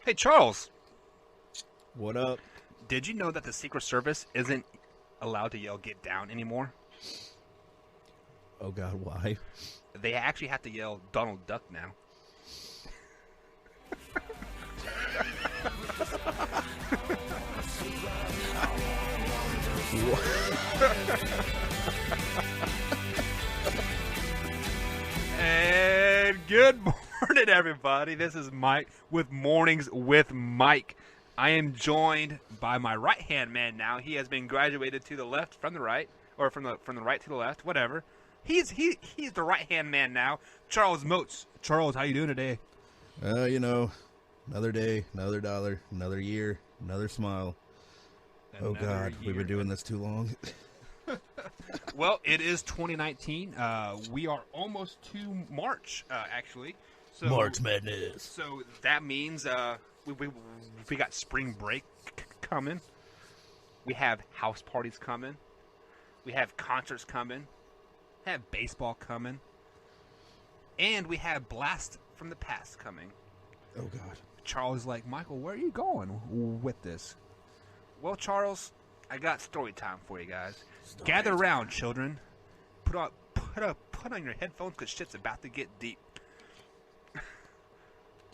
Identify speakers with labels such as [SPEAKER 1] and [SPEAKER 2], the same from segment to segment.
[SPEAKER 1] Hey, Charles,
[SPEAKER 2] What up?
[SPEAKER 1] did you know that the Secret Service isn't allowed to yell "get down" anymore?
[SPEAKER 2] Oh God, why?
[SPEAKER 1] They actually have to yell "Donald Duck" now. And good morning, everybody. This is Mike with Mornings with Mike. I am joined by my right-hand man now. He has been graduated to the left from the right, or from the right to the left, whatever. He's the right-hand man now. Charles Moats. Charles, how you doing today?
[SPEAKER 2] Another day, another dollar, another year, another smile. Oh God, we've been doing this too long.
[SPEAKER 1] Well, it is 2019. We are almost to March, actually. So,
[SPEAKER 2] March Madness.
[SPEAKER 1] So that means we got spring break coming. We have house parties coming. We have concerts coming. We have baseball coming. And we have Blast from the Past coming.
[SPEAKER 2] Oh God.
[SPEAKER 1] Charles is like, Michael, where are you going with this? Well, Charles, I got story time for you guys. Gather around, children. Put on your headphones because shit's about to get deep.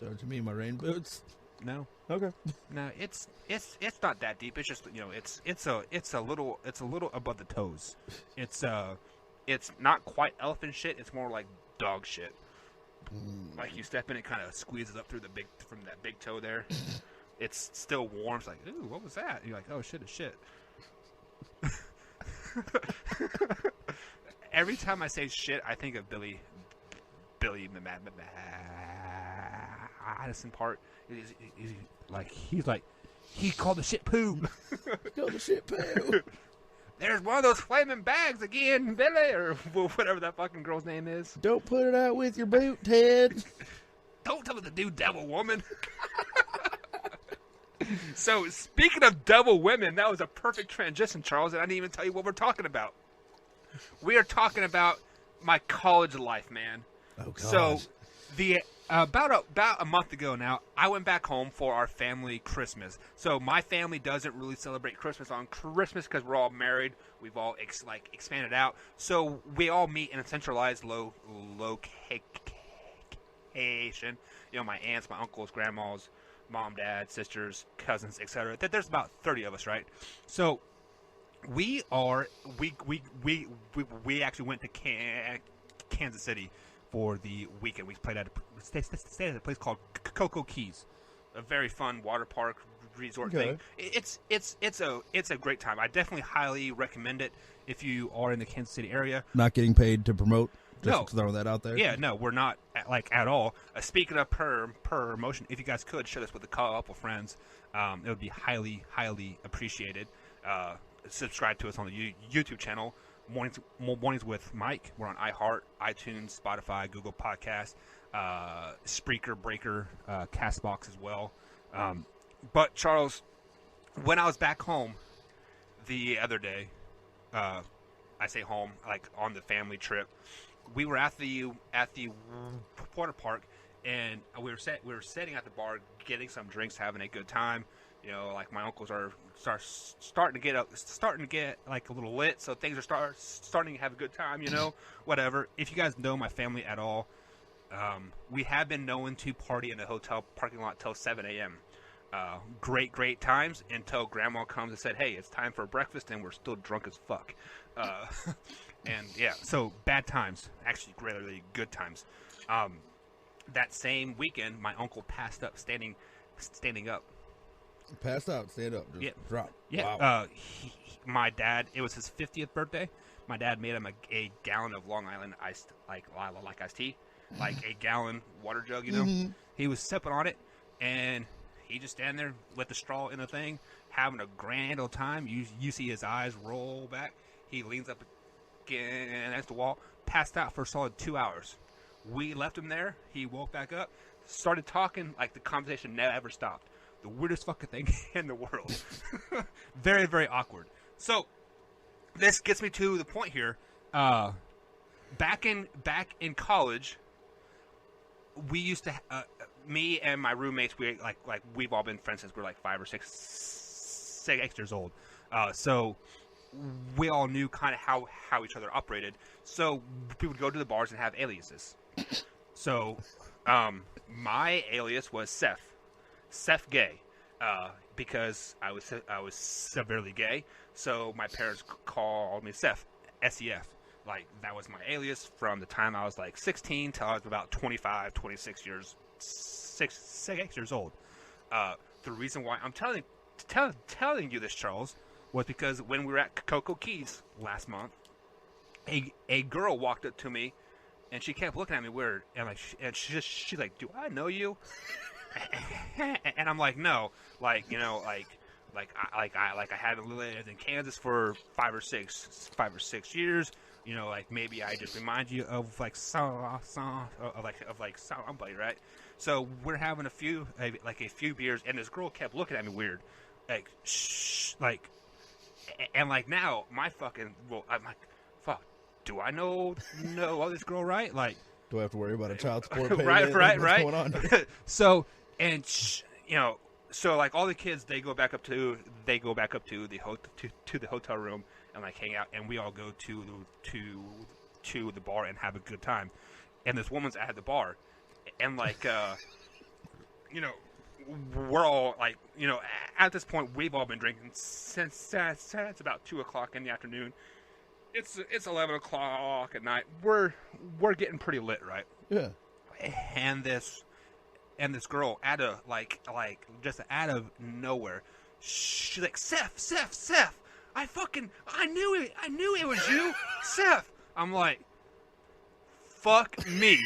[SPEAKER 2] Don't you mean my rain boots?
[SPEAKER 1] No,
[SPEAKER 2] Okay.
[SPEAKER 1] no, it's not that deep. It's just it's a little above the toes. It's not quite elephant shit. It's more like dog shit. Like you step in, it kind of squeezes up through from that big toe there. It's still warm. It's like, ooh, what was that? You're like, oh shit, it's shit. Every time I say shit, I think of Billy Madison part. He's like, he called the shit poo.
[SPEAKER 2] Go the shit poo.
[SPEAKER 1] There's one of those flaming bags again, Billy, or whatever that fucking girl's name is.
[SPEAKER 2] Don't put it out with your boot, Ted.
[SPEAKER 1] Don't tell me to do devil woman. So, speaking of devil women, that was a perfect transition, Charles, and I didn't even tell you what we're talking about. We are talking about my college life, man.
[SPEAKER 2] Oh God.
[SPEAKER 1] So, about a month ago now, I went back home for our family Christmas. So my family doesn't really celebrate Christmas on Christmas because we're all married. We've all expanded out. So we all meet in a centralized location. You know, my aunts, my uncles, grandmas, mom, dad, sisters, cousins, etc. There's about 30 of us, right? So we actually went to Kansas City for the weekend. We stayed at a place called Cocoa Keys, a very fun water park resort thing. It's a great time. I definitely highly recommend it if you are in the Kansas City area.
[SPEAKER 2] Not getting paid to promote. Just
[SPEAKER 1] No.
[SPEAKER 2] throw that out there.
[SPEAKER 1] Yeah, no, we're not at all. Speaking of promotion, if you guys could share this with a couple friends, it would be highly appreciated. Subscribe to us on the YouTube channel. Mornings with Mike. We're on iHeart, iTunes, Spotify, Google Podcasts, Spreaker, Breaker, Castbox as well. But Charles, when I was back home the other day, I say home, like on the family trip, we were at the water park, and we were sitting at the bar, getting some drinks, having a good time. You know, like my uncles are starting to get like a little lit, so things are starting to have a good time. You know, whatever. If you guys know my family at all, we have been known to party in the hotel parking lot till 7 a.m. Great times until Grandma comes and said, "Hey, it's time for breakfast," and we're still drunk as fuck. And yeah, so bad times. Actually, really good times. That same weekend, my uncle passed up standing up.
[SPEAKER 2] Passed out, stand up, just drop.
[SPEAKER 1] Yeah.
[SPEAKER 2] Wow.
[SPEAKER 1] My dad, it was his 50th birthday. My dad made him a gallon of Long Island iced, like iced tea, like a gallon water jug, you know.
[SPEAKER 2] Mm-hmm.
[SPEAKER 1] He was sipping on it, and he just standing there with the straw in the thing, having a grand old time. You see his eyes roll back. He leans up against the wall, passed out for a solid 2 hours. We left him there. He woke back up, started talking like the conversation never stopped. The weirdest fucking thing in the world. Very awkward. So this gets me to the point here. Back in college, we used to me and my roommates, we've all been friends since we're like 5 or 6 years old. So we all knew kind of how each other operated. So we would go to the bars and have aliases. So my alias was Seth Gay, because I was severely gay. So my parents called me Seth, SEF. Like, that was my alias from the time I was like 16 till I was about 25, 26 years old. The reason why I'm telling you this, Charles, was because when we were at Cocoa Keys last month, a girl walked up to me, and she kept looking at me weird, and she's like, "Do I know you?" And I'm like, "No, like I haven't lived in Kansas for 5 or 6 years. You know, like maybe I just remind you of somebody, right?" So we're having a few beers, and this girl kept looking at me weird, like and like now I'm like, fuck, do I know this girl, right? Like,
[SPEAKER 2] do I have to worry about a child support payment?
[SPEAKER 1] right.
[SPEAKER 2] What's going on?
[SPEAKER 1] So so like all the kids, they go back up to the hotel room and like hang out, and we all go to the bar and have a good time. And this woman's at the bar, and like we're all like, at this point we've all been drinking since it's about 2:00 in the afternoon. It's 11:00 at night. We're getting pretty lit, right?
[SPEAKER 2] Yeah.
[SPEAKER 1] And this girl out of just out of nowhere, she's like, Seth, I knew it was you, Seth. I'm like, fuck me.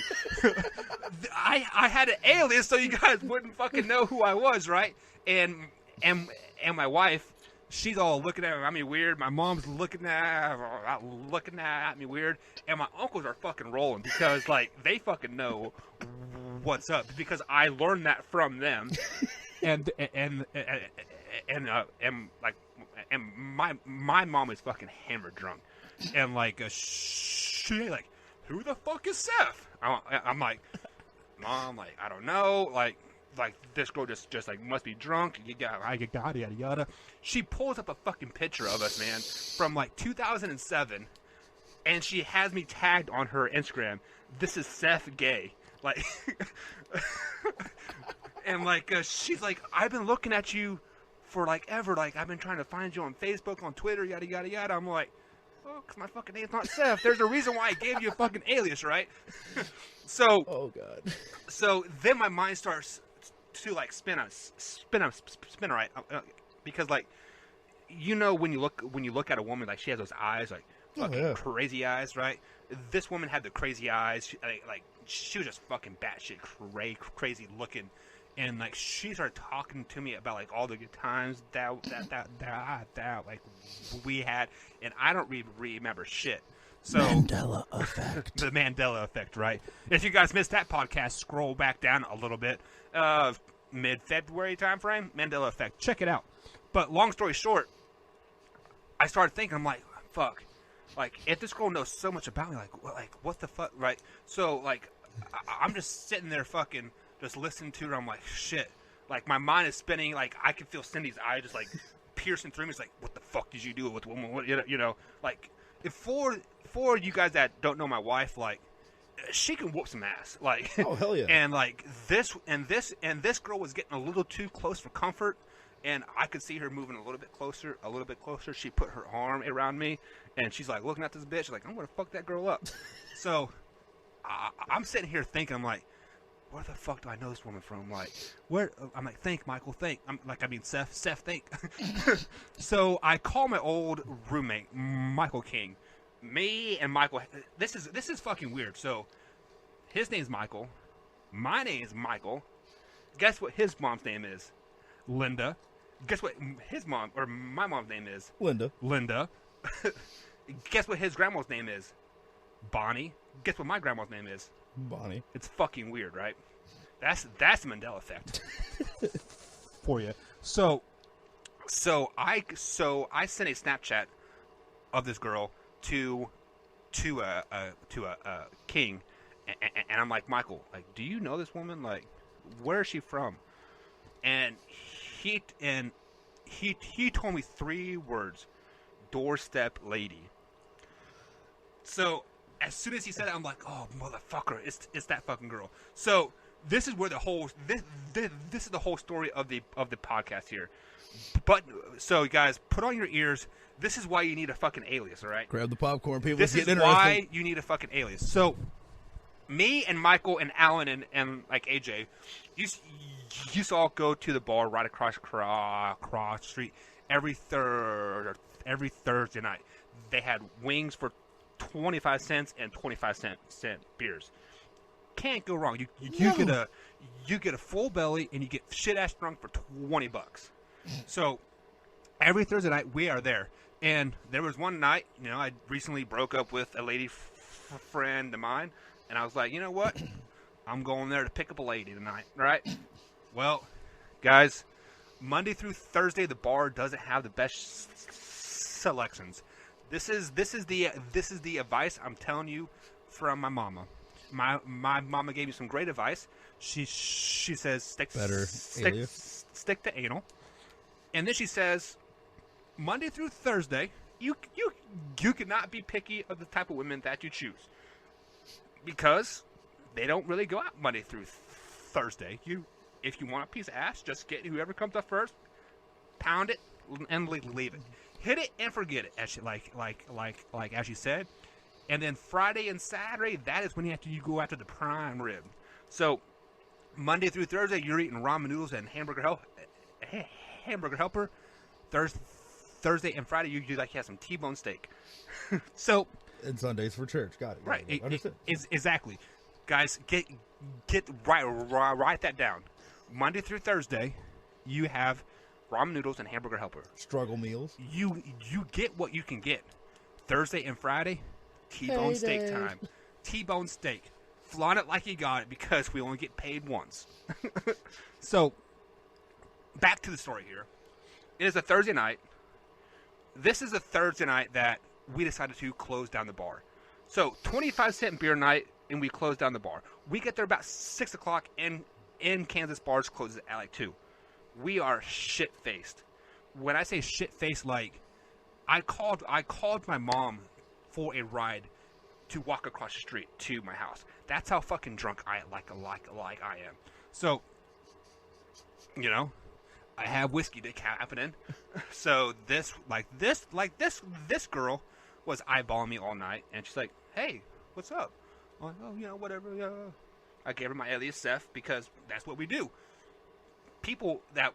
[SPEAKER 1] I had an alias so you guys wouldn't fucking know who I was, right? And my wife, she's all looking at me weird. My mom's looking at me weird, and my uncles are fucking rolling because like they fucking know what's up because I learned that from them. and my mom is fucking hammered drunk, and like she like, who the fuck is Seth? I'm like, Mom, like, I don't know, like this girl just like must be drunk. Yada yada. She pulls up a fucking picture of us, man, from like 2007, and she has me tagged on her Instagram. This is Seth Gay, like, and like she's like, I've been looking at you for like ever. Like, I've been trying to find you on Facebook, on Twitter, yada yada yada. I'm like, oh, because my fucking name's not Seth. There's a reason why I gave you a fucking alias, right? So,
[SPEAKER 2] oh god.
[SPEAKER 1] So then my mind starts to like spin right, because like, when you look at a woman, like she has those eyes, like fucking crazy eyes, right? This woman had the crazy eyes. She was just fucking batshit crazy looking. And like she started talking to me about like all the good times that like we had, and I don't remember shit. So
[SPEAKER 2] Mandela effect.
[SPEAKER 1] The Mandela effect, right? If you guys missed that podcast, scroll back down a little bit. Mid-February time frame, Mandela effect. Check it out. But long story short, I started thinking, I'm like, fuck. Like, if this girl knows so much about me, like what the fuck, right? So like, I'm just sitting there fucking just listening to her. I'm like, shit. Like, my mind is spinning. Like, I can feel Cindy's eye just like piercing through me. It's like, what the fuck did you do with the woman? What, like, for you guys that don't know my wife, like, she can whoop some ass. Like,
[SPEAKER 2] oh hell yeah.
[SPEAKER 1] And like this girl was getting a little too close for comfort, and I could see her moving a little bit closer. She put her arm around me, and she's like looking at this bitch, like, I'm gonna fuck that girl up. So I'm sitting here thinking, I'm like, where the fuck do I know this woman from? Like, where? I'm like, think, Michael, think. Seth, think. So I call my old roommate, Michael King. Me and Michael, this is fucking weird. So his name's Michael, my name's Michael. Guess what his mom's name is? Linda. Guess what my mom's name is? Linda. Guess what his grandma's name is? Bonnie. Guess what my grandma's name is?
[SPEAKER 2] Bonnie.
[SPEAKER 1] It's fucking weird, right? That's the Mandela effect for you. So I sent a Snapchat of this girl to King, and I'm like, Michael, like, do you know this woman? Like, where is she from? And he told me 3 words: doorstep lady. So as soon as he said it, I'm like, oh motherfucker, it's that fucking girl. So this is where the whole this is the whole story of the podcast here. But so guys, put on your ears. This is why you need a fucking alias, all right?
[SPEAKER 2] Grab the popcorn, people.
[SPEAKER 1] This is why you need a fucking alias. So me and Michael and Alan and like AJ used to all go to the bar right across the street every Thursday night. They had wings for 25 cents and 25 cent beers. Can't go wrong. You get a full belly and you get shit ass drunk for $20. So every Thursday night we are there. And there was one night, I recently broke up with a lady friend of mine, and I was like, you know what? I'm going there to pick up a lady tonight, right? Well, guys, Monday through Thursday the bar doesn't have the best selections. This is the advice I'm telling you from my mama. My mama gave me some great advice. She says stick to anal, and then she says Monday through Thursday you cannot be picky of the type of women that you choose because they don't really go out Monday through Thursday. If you want a piece of ass, just get whoever comes up first, pound it, and leave it. Hit it and forget it, as she, like as you said. And then Friday and Saturday, that is when you go after the prime rib. So Monday through Thursday, you're eating ramen noodles and hamburger helper. Thursday and Friday, you like have some T-bone steak. So
[SPEAKER 2] and Sundays for church. Got it.
[SPEAKER 1] Right. Exactly. Guys, write that down. Monday through Thursday, you have ramen noodles and hamburger helper.
[SPEAKER 2] Struggle meals.
[SPEAKER 1] You get what you can get. Thursday and Friday, T-bone steak time. T-bone steak. Flaunt it like you got it because we only get paid once. So, back to the story here. It is a Thursday night. This is a Thursday night that we decided to close down the bar. So, 25-cent beer night, and we close down the bar. We get there about 6 o'clock, and in Kansas, bars closes at like 2. We are shit-faced. When I say shit-faced, like, I called my mom for a ride to walk across the street to my house. That's how fucking drunk I am. So, I have whiskey dick happening. So this girl was eyeballing me all night, and she's like, "Hey, what's up?" I'm like, "Oh, whatever." I gave her my alias Seth because that's what we do. People that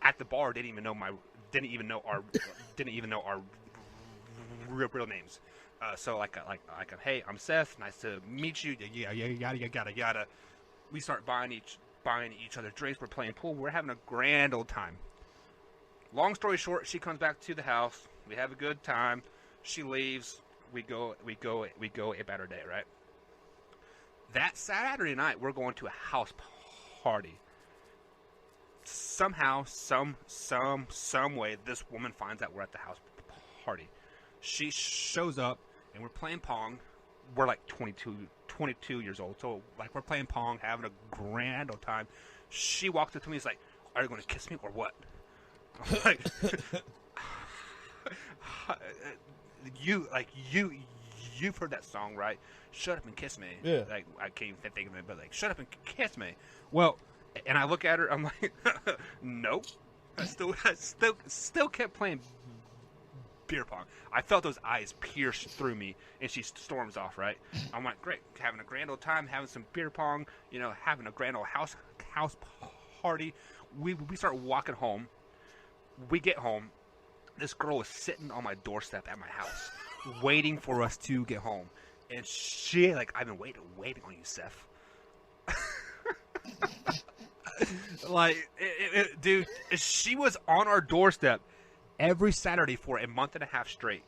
[SPEAKER 1] at the bar didn't even know our real names. So like, hey, I'm Seth. Nice to meet you. Yeah, yada. We start buying each other drinks. We're playing pool. We're having a grand old time. Long story short, she comes back to the house. We have a good time. She leaves. We go about our day, right? That Saturday night, we're going to a house party. Somehow, some way, this woman finds out we're at the house party. She shows up, and we're playing Pong. We're like 22 years old, so like we're playing Pong, having a grand old time. She walks up to me, and is like, "Are you going to kiss me or what?" I'm like, you've heard that song, right? Shut up and kiss me.
[SPEAKER 2] Yeah.
[SPEAKER 1] Like, I can't even think of it, but like, shut up and kiss me. Well, and I look at her, I'm like, nope. I still kept playing beer pong. I felt those eyes pierce through me, and she storms off, right? I'm like, great, having a grand old time, having some beer pong, having a grand old house party. We start walking home. We get home. This girl is sitting on my doorstep at my house, waiting for us to get home. And she, like, I've been waiting on you, Seth. Like, dude, she was on our doorstep every Saturday for a month and a half straight.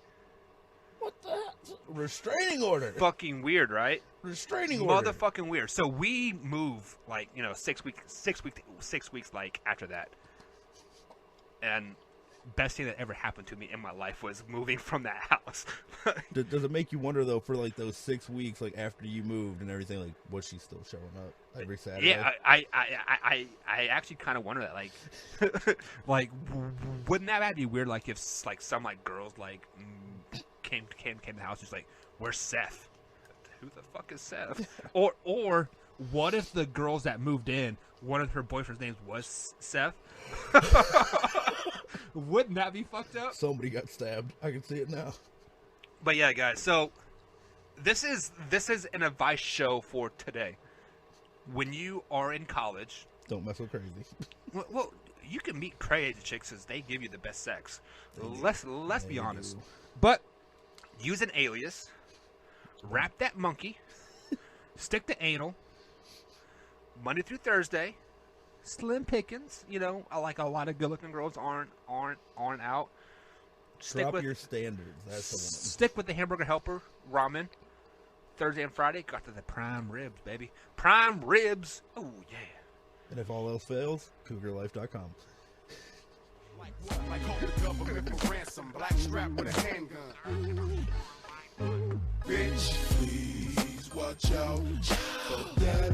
[SPEAKER 2] What the hell? Restraining order.
[SPEAKER 1] Fucking weird, right?
[SPEAKER 2] Restraining order.
[SPEAKER 1] Motherfucking weird. So we move, like, 6 weeks, like, after that. And best thing that ever happened to me in my life was moving from that house.
[SPEAKER 2] Does it make you wonder though, for like those 6 weeks, like after you moved and everything, like was she still showing up every Saturday?
[SPEAKER 1] Yeah, I actually kind of wonder that, like, like wouldn't that be weird? Like if like some like girls like came to the house, just like, where's Seth? Who the fuck is Seth? or what if the girls that moved in, one of her boyfriend's names was Seth? Wouldn't that be fucked up?
[SPEAKER 2] Somebody got stabbed. I can see it now.
[SPEAKER 1] But yeah, guys. So this is an advice show for today. When you are in college,
[SPEAKER 2] don't mess with crazy.
[SPEAKER 1] Well, you can meet crazy chicks as they give you the best sex. Let's be honest. But use an alias. Wrap that monkey. Stick to anal. Monday through Thursday. Slim pickings. You know, like a lot of good-looking girls aren't out.
[SPEAKER 2] Drop your standards. That's the one.
[SPEAKER 1] Stick with the hamburger helper ramen. Thursday and Friday, got to the prime ribs, baby. Prime ribs. Oh yeah.
[SPEAKER 2] And if all else fails, CougarLife.com.
[SPEAKER 3] Like hold the government for ransom, black strap with a handgun. Bitch, please watch out for that